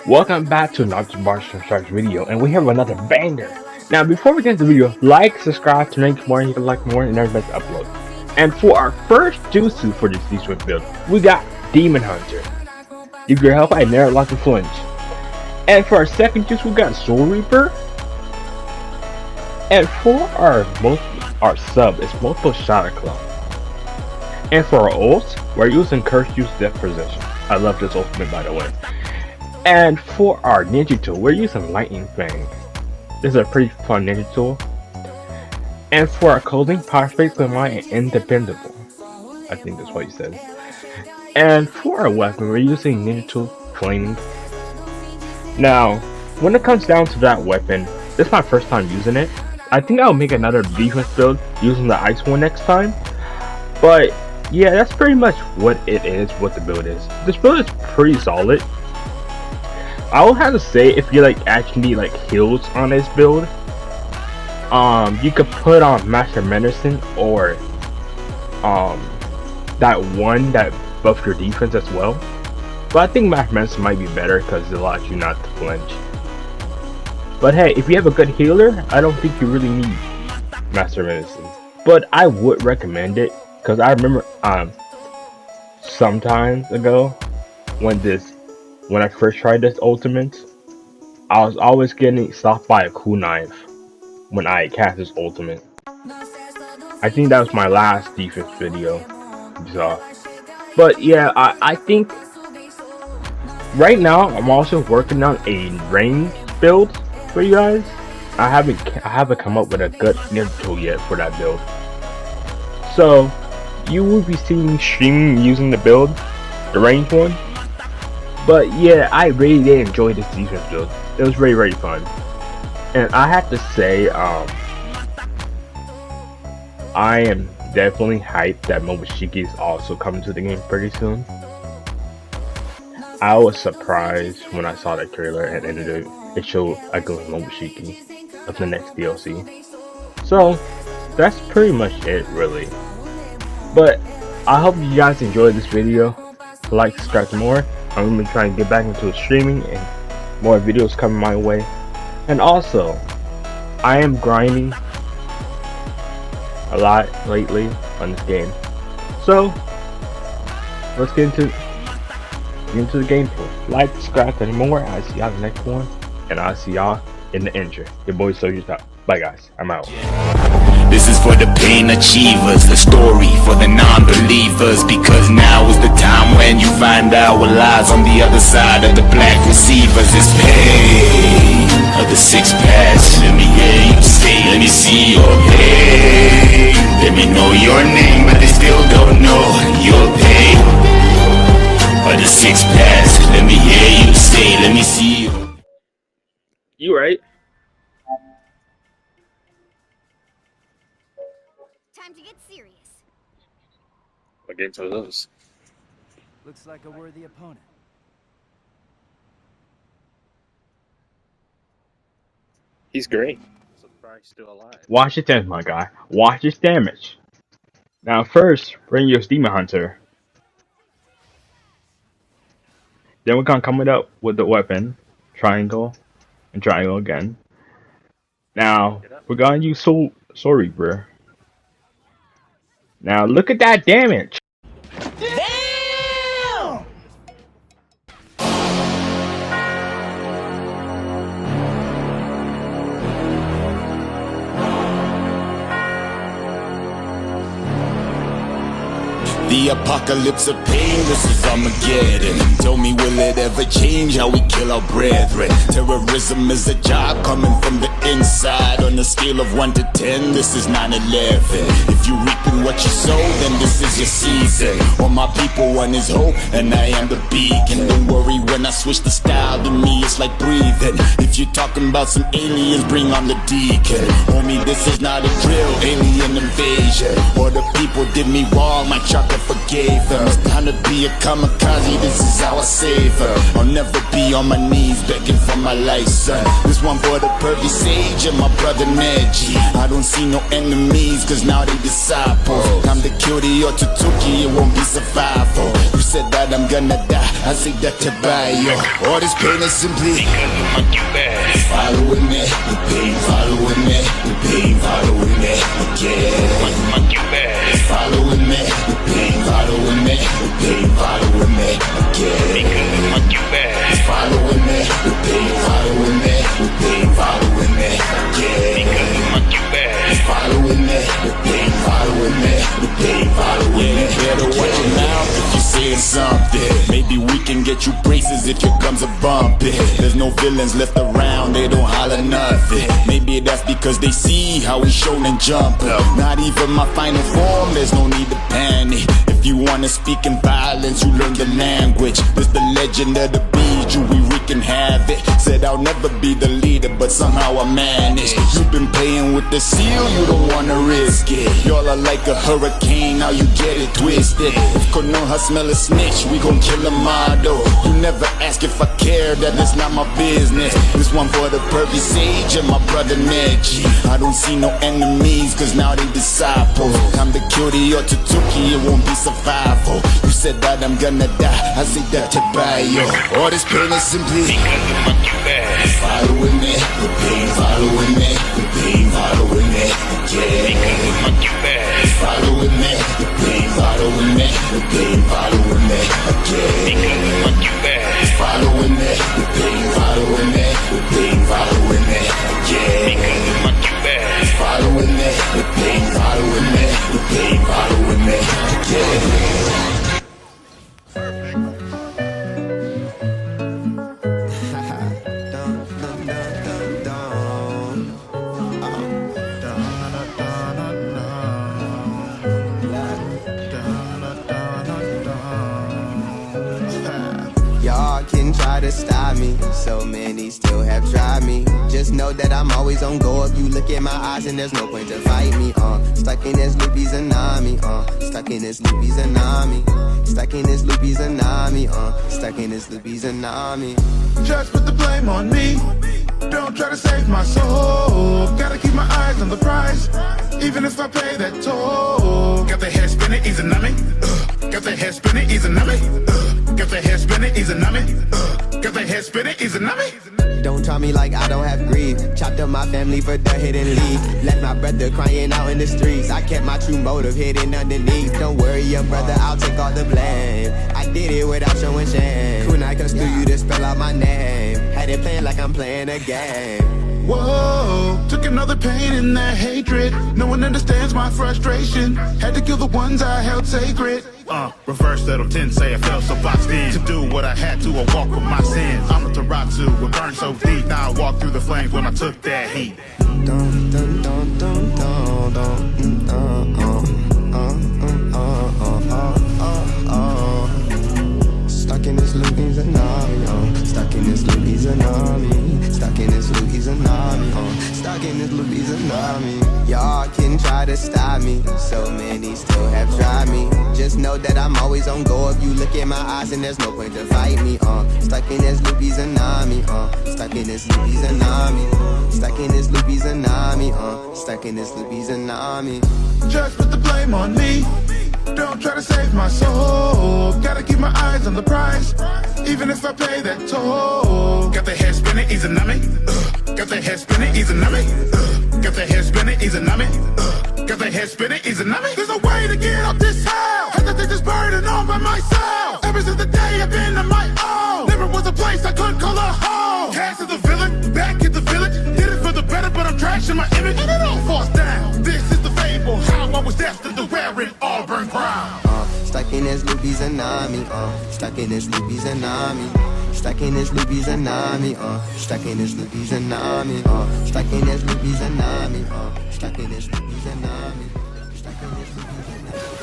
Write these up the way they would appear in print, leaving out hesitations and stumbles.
Welcome back to another Martial Arts video, and we have another banger. Now, before we get into the video, like, subscribe to make more, and you can like more, and everybody's upload. And for our first jutsu for this D-Swift build, we got Demon Hunter. You can help I never like to flinch. And for our second jutsu, we got Soul Reaper. And for our sub is multiple shot club. And for our ult, we're using Curse Use Death Possession. I love this ultimate, by the way. And for our ninja tool, we're using Lightning Fang. This is a pretty fun ninja tool. And for our clothing, Power Space Line and Independable. I think that's what he said. And for our weapon, we're using ninja tool Flaming. Now, when it comes down to that weapon, this is my first time using it. I think I'll make another defense build using the ice one next time. But yeah, that's pretty much what it is, what the build is. This build is pretty solid. I will have to say, if you actually need heals on this build, you could put on Master Medicine or that one that buffs your defense as well. But I think Master Medicine might be better because it allows you not to flinch. But hey, if you have a good healer, I don't think you really need Master Medicine. But I would recommend it because I remember some time ago when I first tried this ultimate, I was always getting stopped by a kunai when I cast this ultimate. I think that was my last defense video you saw. But yeah, I think right now I'm also working on a range build for you guys. I haven't come up with a good ninja tool yet for that build. So you will be seeing me streaming using the build, the range one. But yeah, I really did enjoy this defense build. It was very, very fun. And I have to say, I am definitely hyped that Momoshiki is also coming to the game pretty soon. I was surprised when I saw the trailer and it showed a glimpse of Momoshiki of the next DLC. So that's pretty much it, really. But I hope you guys enjoyed this video. Like, subscribe for more. I'm gonna be trying to get back into streaming and more videos coming my way. And also, I am grinding a lot lately on this game. So let's get into the gameplay. Like, subscribe for more. I'll see y'all in the next one, and I'll see y'all in the intro. Your boy Soulhunter out. Bye guys, I'm out. This is for the pain achievers, the story for the non-believers, because now is the time when you find out what lies on the other side of the black receivers. It's pain of the six packs. Let me hear you say, let me see your pain. Let me know your name, but they still don't know your pain. Of the six packs. Let me hear you say, let me see you. You right? Time to get serious. What games are those? Looks like a worthy opponent. He's great. Surprised still alive. Watch his damage, my guy. Watch his damage. Now first, bring your Demon Hunter. Then we're gonna come it up with the weapon, triangle, and triangle again. Now we're gonna use Soul Reaper. Now look at that damage. Damn! The apocalypse of pain, this is Armageddon. Tell me, will it ever change how we kill our brethren? Terrorism is a job coming from the inside. On a scale of 1 to 10, this is 9/11. If you reaping what you sow, then this is your season. All my people want is hope, and I am the beacon. Don't worry when I switch the style, to me it's like breathing. If you're talking about some aliens, bring on the deacon. Homie, this is not a drill, alien invasion. Or the people did me wrong, my chocolate forgave them. It's time to be a kamikaze, this is how I save her. I'll never be on my knees begging for my life, son. This one for the pervy sage and my brother Neji. I don't see no enemies, cause now they disciples. Time to kill the Otsutsuki, it won't be survival. You said that I'm gonna die, I say that to buy yo. All this pain is simply because of monkey bad. Following me, the pain following me, the pain following me again. Monkey bad. Following me, the pain following me, the pain following me again. Because of monkey bad. Following me, the pain following me, the pain following me again. Because of monkey bad. Following me, the pain following me, the pain following me. Better watch your mouth if you're saying something. Maybe we can get you braces if your gums are bumping. There's no villains left around, they don't holler nothing. Maybe that's because they see how we shown and jump. Not even my final form, there's no need to panic. If you wanna speak in violence, you learn the language. There's the legend of the beast, we wreaking havoc. Said I'll never be the leader, but somehow I managed. You've been playing with the seal, you don't wanna risk it. Y'all are like a hurricane, now you get it twisted. If Konoha smell a snitch, we gon' kill a model. You never ask if I care, that is not my business. This one for the Purple Sage and my brother Neji. I don't see no enemies, cause now they disciples. Time to kill the Otsutsuki, it won't be survival. You said that I'm gonna die, I say that to buy yo. All this pain is simply because of monkey bad. Following me, the pain following me, the pain following me again. Because of monkey bad. Following me, the pain following me, the pain following me again. Because of monkey bad. Following me, the pain following me, the pain following me again. Because of monkey bad. Following me, the pain following me, the pain following me again. Try to stop me, so many still have tried me. Just know that I'm always on go. If you look in my eyes and there's no point to fight me. Stuck in this loopy tsunami. Stuck in this loopy tsunami. Stuck in this loopy tsunami. Stuck in this loopy tsunami. Just put the blame on me. Don't try to save my soul. Gotta keep my eyes on the prize, even if I pay that toll. Got the head spinning, easy nummy. Got the head spinning, easy nummy. Got the head spinning, easy nummy. Got the head spinning, easy nummy. Don't tell me like I don't have grief. Chopped up my family for the hidden leave. Left my brother crying out in the streets. I kept my true motive hidden underneath. Don't worry, your brother, I'll take all the blame. I did it without showing shame. Kunai comes through you to spell out my name. Had it playing like I'm playing a game. Whoa, took another pain in that hatred. No one understands my frustration. Had to kill the ones I held sacred. Reverse little 10, say I felt so boxed in. To do what I had to, I walk with my sins. I'm a Taratsu, it burned so deep. Now I walk through the flames when I took that heat. Stuck in this loopy tsunami, stuck in this loopy tsunami, stuck in this loopy tsunami, stuck in this loopy tsunami. Y'all can try to stop me, so many still have tried me. Just know that I'm always on go. If you look in my eyes and there's no point to fight me. Stuck in this loopy tsunami, stuck in this loopy tsunami, stuck in this loopy tsunami, stuck in this loopy tsunami. Just put the blame on me. Don't try to save my soul. Gotta keep my eyes on the prize, even if I pay that toll. Got the head spinning, easy nummy. Got the head spinning, easy nummy. Got the head spinning, easy nummy. Got the head spinning, easy nummy. There's no way to get off this hell. Had to take this burden on by myself. Ever since the day I've been on my own. Never was a place I couldn't call a home. Cast of the villain, back at the village. Did it for the better, but I'm trashing my image. And it all falls down. This is the fable, how I was destined to wear an Auburn crown. Stuck in this loopy tsunami, stuck in this loopy tsunami, stuck in this loopy tsunami, stuck in this loopy tsunami, stuck in this loopy tsunami, stuck in this loopy tsunami, stuck in this loopy tsunami.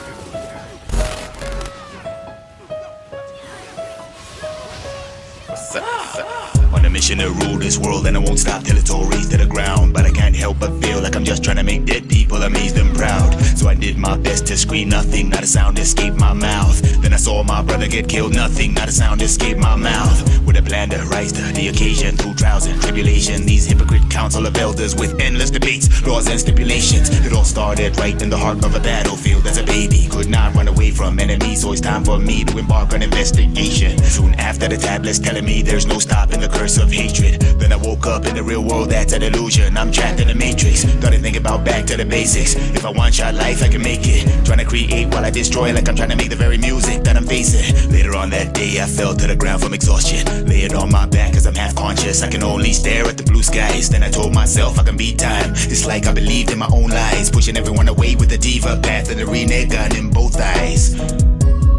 What's up? On a mission to rule this world, and I won't stop till it's all raised to the ground. But I can't help but feel like I'm just trying to make dead people amazed and proud. So I did my best to scream nothing, not a sound escaped my mouth. Then I saw my brother get killed, nothing, not a sound escaped my mouth. with a plan to rise to the occasion. Through trials and tribulation, these hypocrite council of elders with endless debates, laws and stipulations. It all started right in the heart of a battlefield. As a baby, could not run away from enemies, so it's time for me to embark on investigation. Soon after, the tablets telling me there's no stopping the curse of hatred. Then I woke up in the real world, that's an illusion. I'm trapped in the matrix, started thinking about back to the basics. If I one-shot life, I can make it. Trying to create while I destroy, like I'm trying to make the very music that I'm facing. Later on that day, I fell to the ground from exhaustion, laying on my back cause I'm half conscious. I can only stare at the blue skies. Then I told myself I can beat time. It's like I believed in my own lies, pushing everyone away with the diva path and the renegade gun in both eyes.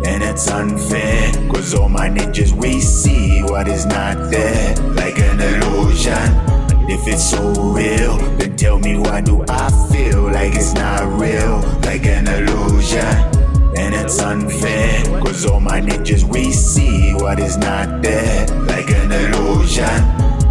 And it's unfair, cause all my ninjas we see what is not there, like an illusion. If it's so real, then tell me why do I feel like it's not real, like an illusion. And it's unfair, cause all my ninjas we see what is not there, like an illusion.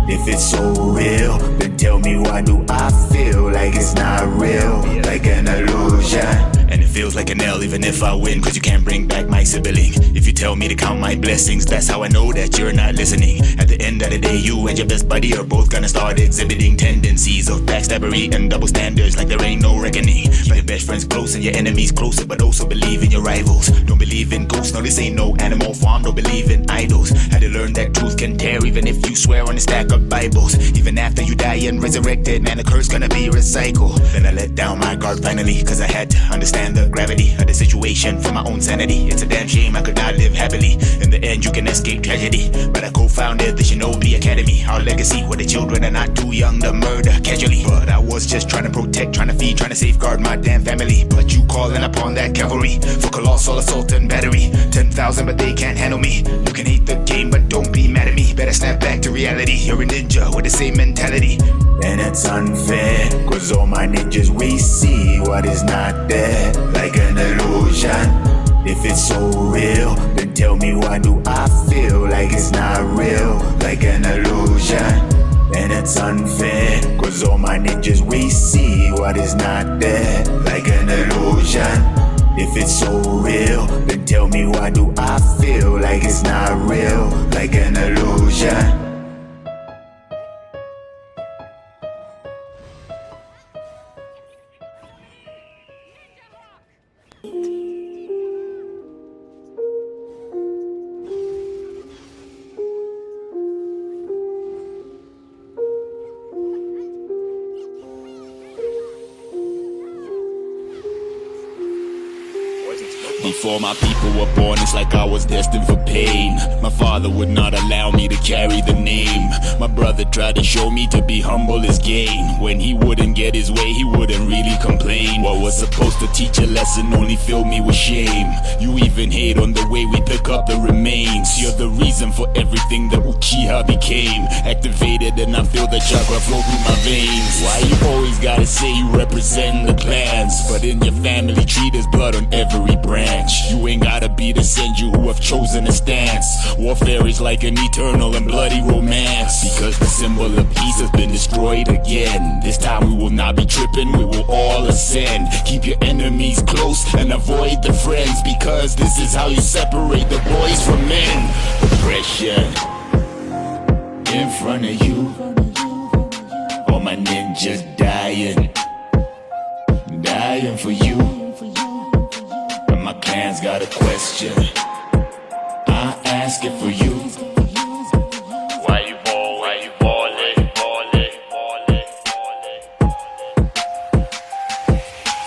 If it's so real, then tell me why do I feel like it's not real, like an illusion. And it feels like an L even if I win, cause you can't bring back my sibling. If you tell me to count my blessings, that's how I know that you're not listening. At the end of the day, you and your best buddy are both gonna start exhibiting tendencies of backstabbery and double standards, like there ain't no reckoning. Keep your best friends close and your enemies closer, but also believe in your rivals. Don't believe in ghosts, no this ain't no animal farm. Don't believe in idols. Had to learn that truth can tear even if you swear on a stack of Bibles. Even after you die and resurrected, man, the curse gonna be recycled. Then I let down my guard finally, cause I had to understand the gravity of the situation for my own sanity. It's a damn shame I could not live happily. In the end you can escape tragedy, but I co-founded the Shinobi Academy. Our legacy where the children are not too young to murder casually. But I was just trying to protect, trying to feed, trying to safeguard my damn family. But you calling upon that cavalry for colossal assault and battery. 10,000 but they can't handle me. You can hate the game but don't be mad at me. Better snap back to reality. You're a ninja with the same mentality. And it's unfair, cause all my ninjas we see what is not there, like an illusion. If it's so real, then tell me why do I feel like it's not real, like an illusion. And it's unfair, cause all my ninjas we see what is not there, like an illusion. If it's so real, then tell me why do I feel like it's not real, like an illusion. Before my people were born, it's like I was destined for pain. My father would not allow me to carry the name. My brother tried to show me to be humble is gain. When he wouldn't get his way, he wouldn't really complain. What was supposed to teach a lesson only filled me with shame. You even hate on the way we pick up the remains. You're the reason for everything that Uchiha became. Activated and I feel the chakra flow through my veins. Why you always gotta say you represent the clans, but in your family tree there's blood on every branch. You ain't gotta be the senju who have chosen a stance. Warfare is like an eternal and bloody romance, because the symbol of peace has been destroyed again. This time we will not be tripping, we will all ascend. Keep your enemies close and avoid the friends, because this is how you separate the boys from men. Oppression in front of you, all my ninjas dying, dying for you. My clan's got a question, I ask it for you. Why you ball, why you ballin', ballin', ballin', ballin'?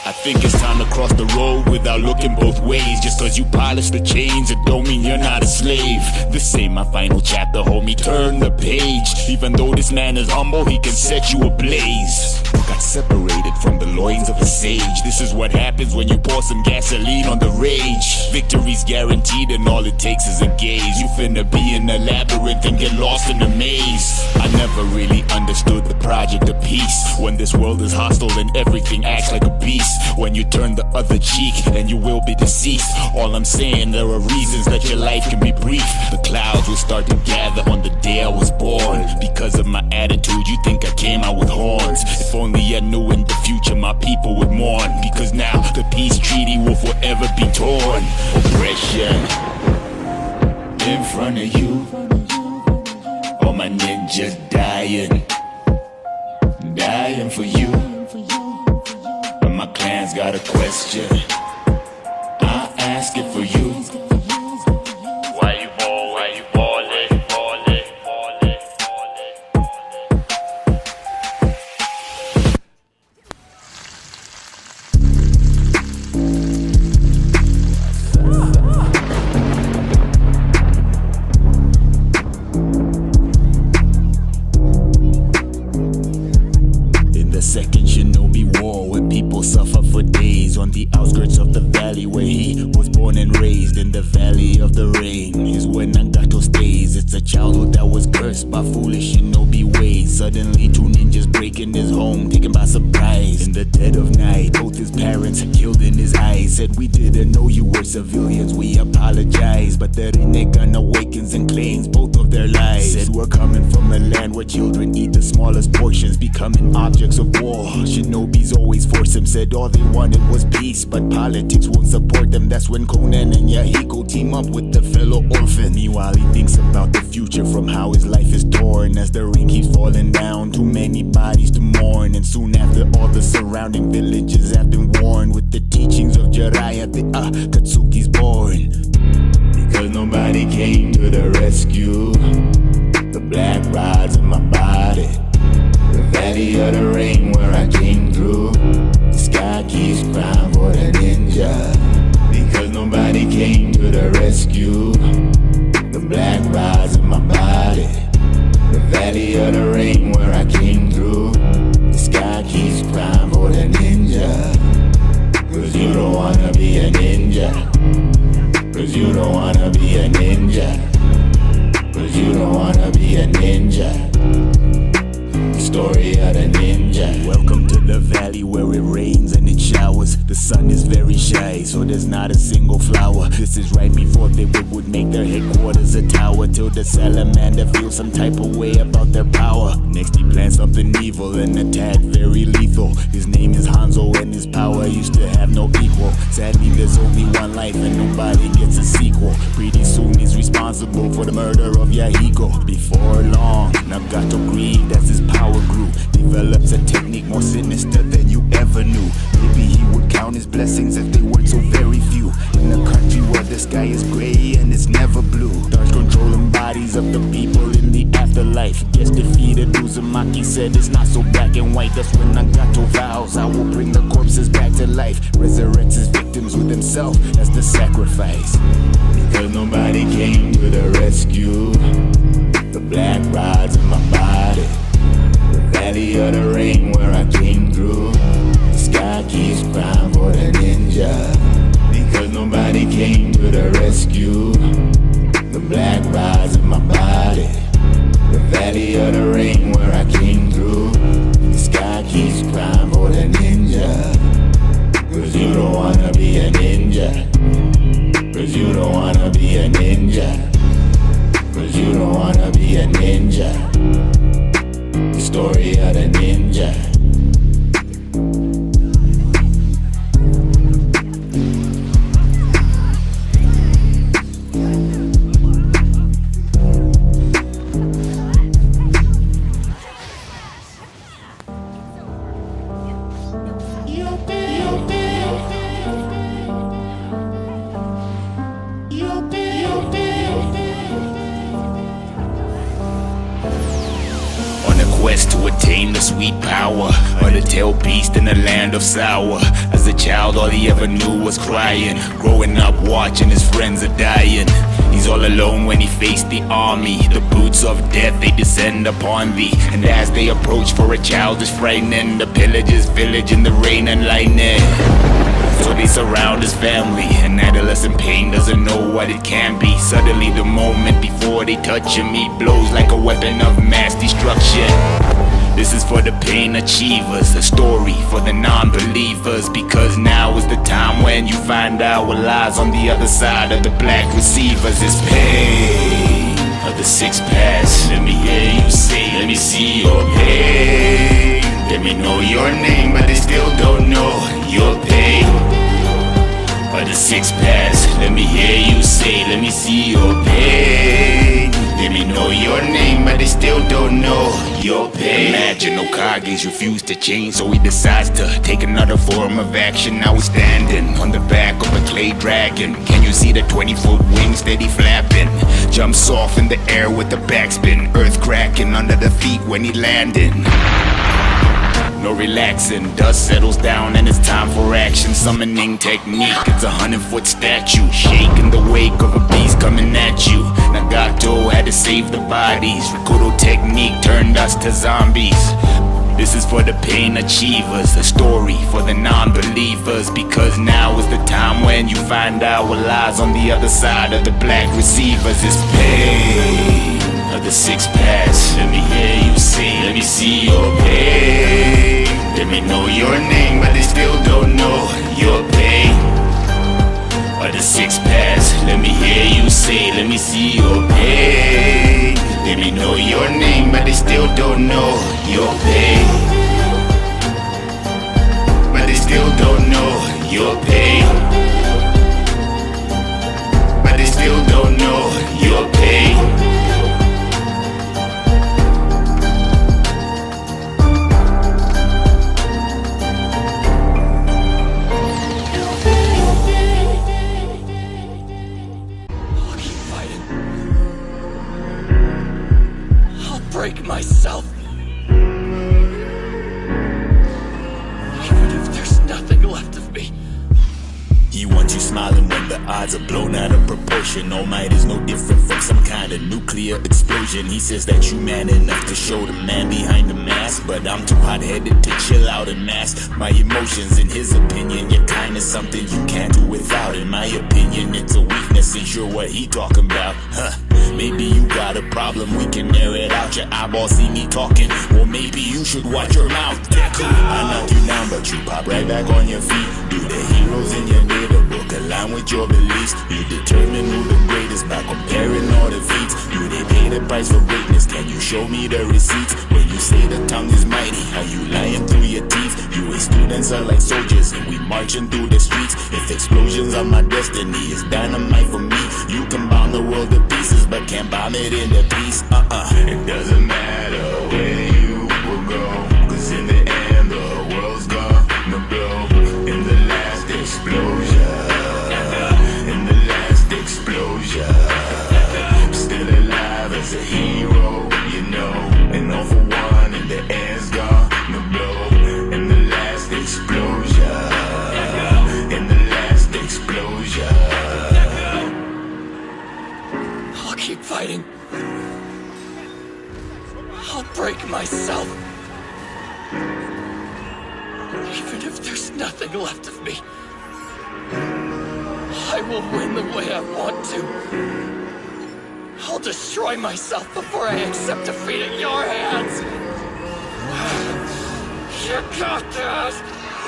I think it's time to cross the road without looking both ways. Just cause you polish the chains, it don't mean you're not a slave. This ain't my final chapter, homie, turn the page. Even though this man is humble, he can set you ablaze. Got separated from the loins of a sage. This is what happens when you pour some gasoline on the rage. Victory's guaranteed and all it takes is a gaze. You finna be in the labyrinth and get lost in the maze. I never really understood the project of peace. When this world is hostile and everything acts like a beast. When you turn the other cheek and you will be deceased. All I'm saying, there are reasons that your life can be brief. The clouds will start to gather on the day I was born. Because of my attitude, you think I came out with horns. If only I knew in the future my people would mourn. Because now the peace treaty will forever be torn. Oppression in front of you, All my ninjas dying, dying for you. But my clan's got a question, I ask it for you. Why you ball, why you ballin', ballin', ballin', In the second shinobi war, where people suffer for days, on the outskirts of the valley where he was born and raised, in the valley of the rain is where Nagato stays. It's a childhood that was cursed by foolish shinobi ways. Suddenly 2 ninjas break in his home, taken by surprise. In the dead of night, both his parents killed in his eyes. Said, we didn't know you were civilians, we apologize. But the Rinnegan awakens and claims both of their lives. Said, we're coming from a land where children eat the smallest portions, becoming objects of war. Shinobis always force him, said all they wanted was peace, but politics won't support them. That's when Conan and Yahiko team up with the fellow orphan. Meanwhile, he thinks about the future from how his life is torn. As the rain keeps falling down, too many bodies to mourn. And soon after, all the surrounding villages have been warned. With the teachings of Jiraiya, the Katsuki's born. Because nobody came to the rescue, the black rods in my body, the valley of the rain where I came through, the sky keeps crying for the ninja. Because nobody came to the rescue, the black rods in my body, the valley of the rain where I came through, the sky keeps crying for the ninja. Cause you don't wanna be a ninja, cause you don't wanna be a ninja, cause you don't wanna be a ninja. Story of the ninja. Welcome to the valley where it rains and it showers. The sun is very shy, so there's not a single flower. This is right before they would make their headquarters a tower, till the salamander feels some type of way about their power. Next he plans something evil, an attack very lethal. His name is Hanzo and his power used to have no equal. Sadly there's only one life and nobody gets a sequel. Pretty soon he's responsible for the murder of Yahiko. Before long, Nagato grieved as his power grew, develops a technique more sinister than you ever knew. Maybe he would count his blessings if they weren't so very few. In a country where the sky is gray and it's never blue, starts controlling bodies of the people in the afterlife. Gets defeated, Uzumaki said it's not so black and white. That's when Nagato vows, I will bring the corpses back to life. Resurrects his victims with himself as the sacrifice. Because nobody came to the rescue, the black rods in my body, the valley of the rain where I came through, the sky keeps crying for the ninja. Because nobody came to the rescue, the black rods in my body, the valley of the rain where I came through, the sky keeps crying for the ninja. Cause you don't wanna be a ninja, cause you don't wanna be a ninja, cause you don't wanna be a ninja. The story of the ninja. Quest to attain the sweet power of the tail beast in the land of sour. As a child all he ever knew was crying, growing up watching his friends are dying. He's all alone when he faced the army. The boots of death, they descend upon thee, and as they approach for a child is frightening. The pillagers village in the rain and lightning, so they surround his family. An adolescent pain doesn't know what it can be. Suddenly the moment before they touch him, he blows like a weapon of mass destruction. This is for the pain achievers, a story for the non-believers. Because now is the time when you find out what lies on the other side of the black receivers. It's pain of the six pass. Let me hear you say, let me see your pain. Let me know your name, but they still don't know your pain. Of the six pass. Let me hear you say, let me see your pain. Let me know your name, but they still your pain. Imagine Okage's refused to change, so he decides to take another form of action. Now he's standing on the back of a clay dragon. Can you see the 20-foot wings steady flapping? Jumps off in the air with the backspin, earth cracking under the feet when he landing. No relaxing, dust settles down and it's time for action. Summoning technique, it's a 100-foot statue, shaking the wake of a beast coming at you. Nagato had to save the bodies. Rikudo technique turned us to zombies. This is for the pain achievers, a story for the non-believers, because now is the time when you find out what lies on the other side of the black receivers. It's pain of the six pass. Let me hear you say, let me see your pain. Let me know your name, but they still don't know your pain. Or the six pass. Let me hear you say, let me see your pain. Let me know your name, but they still don't know your pain. But they still don't know your pain. But they still don't know your pain. Break myself. Even if there's nothing left of me. He wants you smiling when the odds are blown out of proportion. All might is no different from some kind of nuclear explosion. He says that you man enough to show the man behind the mask, but I'm too hot-headed to chill out and mask my emotions. In his opinion, you're kinda something you can't do without. In my opinion, it's a weakness, ain't sure what he talking about. Maybe you got a problem, we can air it out. Your eyeballs see me talking, or maybe you should watch your mouth. I knock you down, but you pop right back on your feet. Do the heroes in your neighborhood align with your beliefs? You determine who the greatest by comparing all the feats. Do they pay the price for greatness? Can you show me the receipts? When you say the tongue is mighty, how you lying through your teeth? You and students are like soldiers, and we marching through the streets. If explosions are my destiny, it's dynamite for me. You can bomb the world to pieces, but can't bomb it into peace. It doesn't matter where you will go, 'cause in the end the world's gonna blow. In the last explosion, in the last explosion, still alive as a hero, you know. And all for one, and the end's gonna blow. In the last explosion, in the last explosion. I'll keep fighting. I'll break myself. Even if there's nothing left of me, I will win the way I want to. I'll destroy myself before I accept defeat at your hands. You got this!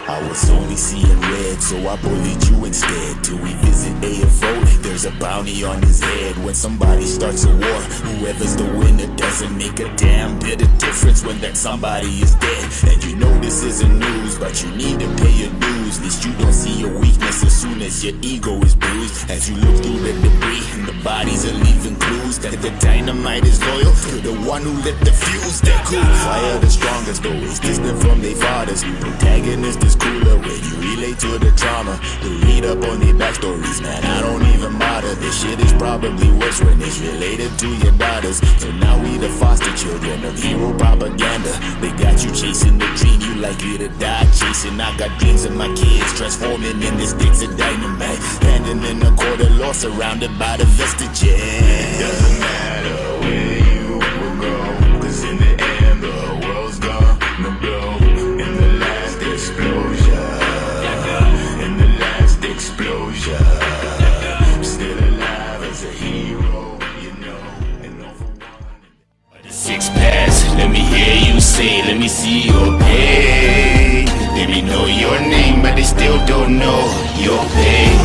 I was only seeing red, so I bullied you instead. Till we visit AFO, there's a bounty on his head. When somebody starts a war, whoever's the winner doesn't make a damn bit of difference when that somebody is dead. And you know this isn't news, but you need to pay your dues. At least you don't see your weakness as soon as your ego is bruised. As you look through the debris, and the bodies are leaving clues that the dynamite is loyal to the one who lit the fuse. They're cool. Fire the strongest, always distant from their fathers. Protagonist is cooler when you relate to the trauma. We read up on their backstories, man, I don't even bother. This shit is probably worse when it's related to your daughters. So now we the foster children of hero propaganda. They got you chasing the dream you likely to die chasing. I got dreams of my kids transforming into sticks of dynamite, standing in a court of law surrounded by the vestiges. It doesn't matter where you will go, 'cause in the end the world's gonna blow. In the last explosion, in the last explosion, still alive as a hero, you know. And all for one. The six pass, let me hear you say, let me see your pain. Let me know your name, but they still don't know your pain.